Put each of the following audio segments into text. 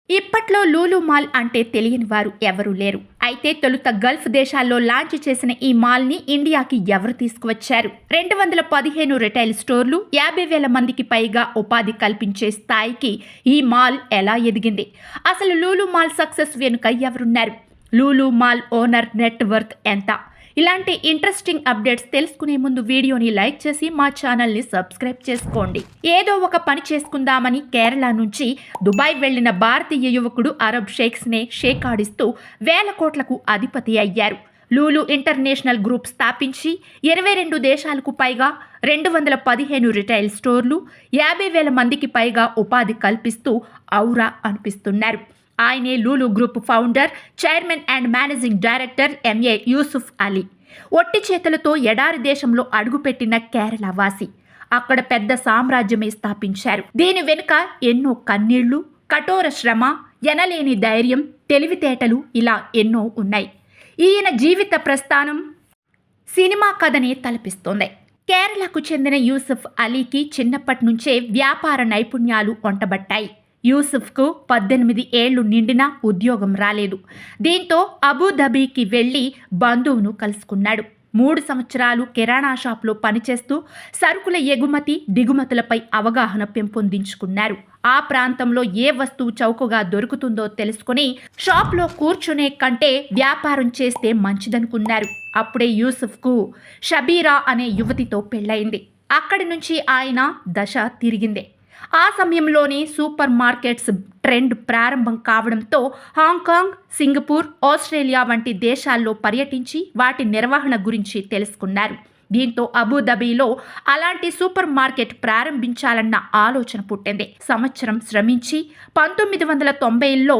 ఇప్పట్లో లూలు మాల్ అంటే తెలియని వారు ఎవరూ లేరు. అయితే తొలుత గల్ఫ్ దేశాల్లో లాంచ్ చేసిన ఈ మాల్ని ఇండియాకి ఎవరు తీసుకువచ్చారు? 215 రిటైల్ స్టోర్లు, 50,000 మందికి పైగా ఉపాధి కల్పించే స్థాయికి ఈ మాల్ ఎలా ఎదిగింది? అసలు లూలు మాల్ సక్సెస్ వెనుక ఎవరున్నారు? Lulu mall owner net worth ఎంత? ఇలాంటి ఇంట్రెస్టింగ్ అప్డేట్స్ తెలుసుకునే ముందు వీడియోని లైక్ చేసి మా ఛానల్ని సబ్స్క్రైబ్ చేసుకోండి. ఏదో ఒక పని చేసుకుందామని కేరళ నుంచి దుబాయ్ వెళ్లిన భారతీయ యువకుడు అరబ్ షేక్స్నే షేకాడిస్తూ వేల కోట్లకు అధిపతి అయ్యారు. లూలు ఇంటర్నేషనల్ గ్రూప్ స్థాపించి 22 దేశాలకు పైగా 215 రిటైల్ స్టోర్లు, 50,000 మందికి పైగా ఉపాధి కల్పిస్తూ ఔరా అనిపిస్తున్నారు. ఆయనే Lulu group founder, chairman and managing director MA Yusuf Ali. ఒట్టి చేతులతో ఎడారి దేశంలో అడుగుపెట్టిన కేరళ వాసి అక్కడ పెద్ద సామ్రాజ్యమే స్థాపించారు. దీని వెనుక ఎన్నో కన్నీళ్లు, కఠోర శ్రమ, ఎనలేని ధైర్యం, తెలివితేటలు ఇలా ఎన్నో ఉన్నాయి. ఈయన జీవిత ప్రస్థానం సినిమా కథనే తలపిస్తోంది. కేరళకు చెందిన యూసుఫ్ అలీకి చిన్నప్పటి నుంచే వ్యాపార నైపుణ్యాలు వంటబట్టాయి. యూసుఫ్కు 18 ఏళ్లు నిండినా ఉద్యోగం రాలేదు. దీంతో అబుదాబీకి వెళ్లి బంధువును కలుసుకున్నాడు. 3 సంవత్సరాలు కిరాణా షాప్లో పనిచేస్తూ సరుకుల ఎగుమతి దిగుమతులపై అవగాహన పెంపొందించుకున్నారు. ఆ ప్రాంతంలో ఏ వస్తువు చౌకగా దొరుకుతుందో తెలుసుకుని షాప్లో కూర్చునే కంటే వ్యాపారం చేస్తే మంచిదనుకున్నారు. అప్పుడే యూసుఫ్కు షబీరా అనే యువతితో పెళ్లయింది. అక్కడి నుంచి ఆయన దశ తిరిగింది. ఆ సమయంలోనే సూపర్ మార్కెట్స్ ట్రెండ్ ప్రారంభం కావడంతో హాంకాంగ్, సింగపూర్, ఆస్ట్రేలియా వంటి దేశాల్లో పర్యటించి వాటి నిర్వహణ గురించి తెలుసుకున్నారు. దీంతో అబుదాబీలో అలాంటి సూపర్ మార్కెట్ ప్రారంభించాలన్న ఆలోచన పుట్టింది. సంవత్సరం శ్రమించి 1990లో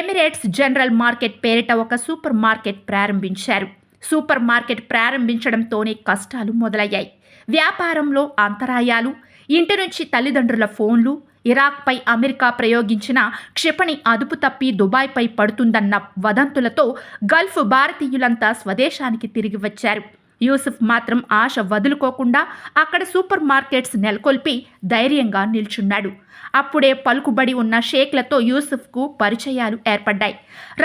ఎమిరేట్స్ జనరల్ మార్కెట్ పేరిట ఒక సూపర్ మార్కెట్ ప్రారంభించారు. సూపర్ మార్కెట్ ప్రారంభించడంతోనే కష్టాలు మొదలయ్యాయి. వ్యాపారంలో అంతరాయాలు, ఇంటి నుంచి తల్లిదండ్రుల ఫోన్లు, ఇరాక్పై అమెరికా ప్రయోగించిన క్షిపణి అదుపు తప్పి దుబాయ్పై పడుతుందన్న వదంతులతో గల్ఫ్ భారతీయులంతా స్వదేశానికి తిరిగి వచ్చారు. యూసుఫ్ మాత్రం ఆశ వదులుకోకుండా అక్కడ సూపర్ మార్కెట్స్ నెలకొల్పి ధైర్యంగా నిల్చున్నాడు. అప్పుడే పలుకుబడి ఉన్న షేక్లతో యూసుఫ్కు పరిచయాలు ఏర్పడ్డాయి.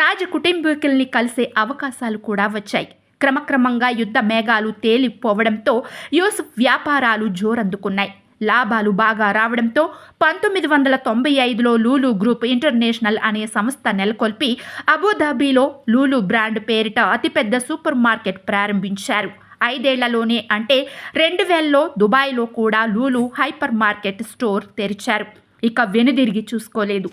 రాజ కుటుంబీకుల్ని కలిసే అవకాశాలు కూడా వచ్చాయి. క్రమక్రమంగా యుద్ధ మేఘాలు తేలిపోవడంతో యూసుఫ్ వ్యాపారాలు జోరందుకున్నాయి. లాభాలు బాగా రావడంతో 1995లో లూలు గ్రూప్ ఇంటర్నేషనల్ అనే సంస్థ నెలకొల్పి అబుదాబీలో లూలు బ్రాండ్ పేరిట అతిపెద్ద సూపర్ మార్కెట్ ప్రారంభించారు. 5 ఏళ్లలోనే అంటే 2000లో దుబాయ్లో కూడా లూలు హైపర్ మార్కెట్ స్టోర్ తెరిచారు. ఇక వెనుదిరిగి చూసుకోలేదు.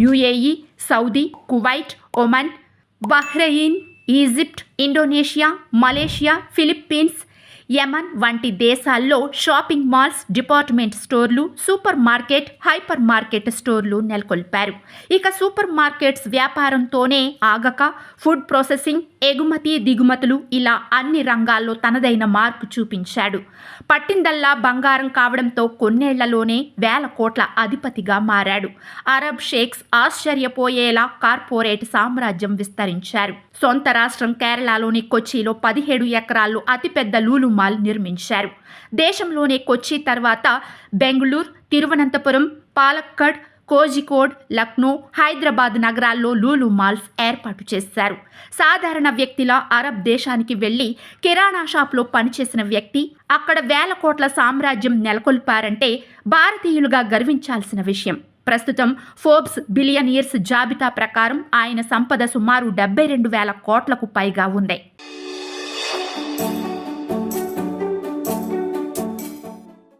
UAE, Saudi, Kuwait, Oman, Bahrain, Egypt, Indonesia, Malaysia, Philippines, Yemen వంటి దేశాల్లో షాపింగ్ మాల్స్, డిపార్ట్మెంట్ స్టోర్లు, సూపర్ మార్కెట్, హైపర్ మార్కెట్ స్టోర్లు నెలకొల్పారు. ఇక సూపర్ మార్కెట్స్ వ్యాపారంతోనే ఆగక ఫుడ్ ప్రాసెసింగ్, ఎగుమతి దిగుమతులు ఇలా అన్ని రంగాల్లో తనదైన మార్పు చూపించాడు. పట్టిందల్లా బంగారం కావడంతో కొన్నేళ్లలోనే వేల కోట్ల అధిపతిగా మారాడు. అరబ్ షేక్స్ ఆశ్చర్యపోయేలా కార్పొరేట్ సామ్రాజ్యం విస్తరించారు. సొంత రాష్ట్రం కేరళలోని కొచ్చిలో 17 ఎకరాల్లో అతిపెద్ద లూలు మాల్ నిర్మించారు. దేశంలోనే కొచ్చి తర్వాత బెంగళూరు, తిరువనంతపురం, పాలక్కడ్, కోజికోడ్, లక్నో, హైదరాబాద్ నగరాల్లో లూలు మాల్స్ ఏర్పాటు చేశారు. సాధారణ వ్యక్తిలా అరబ్ దేశానికి వెళ్లి కిరాణా షాప్లో పనిచేసిన వ్యక్తి అక్కడ వేల కోట్ల సామ్రాజ్యం నెలకొల్పారంటే భారతీయులుగా గర్వించాల్సిన విషయం. ప్రస్తుతం ఫోర్బ్స్ బిలియనీర్స్ జాబితా ప్రకారం ఆయన సంపద సుమారు 72,000 కోట్లకు పైగా ఉంది.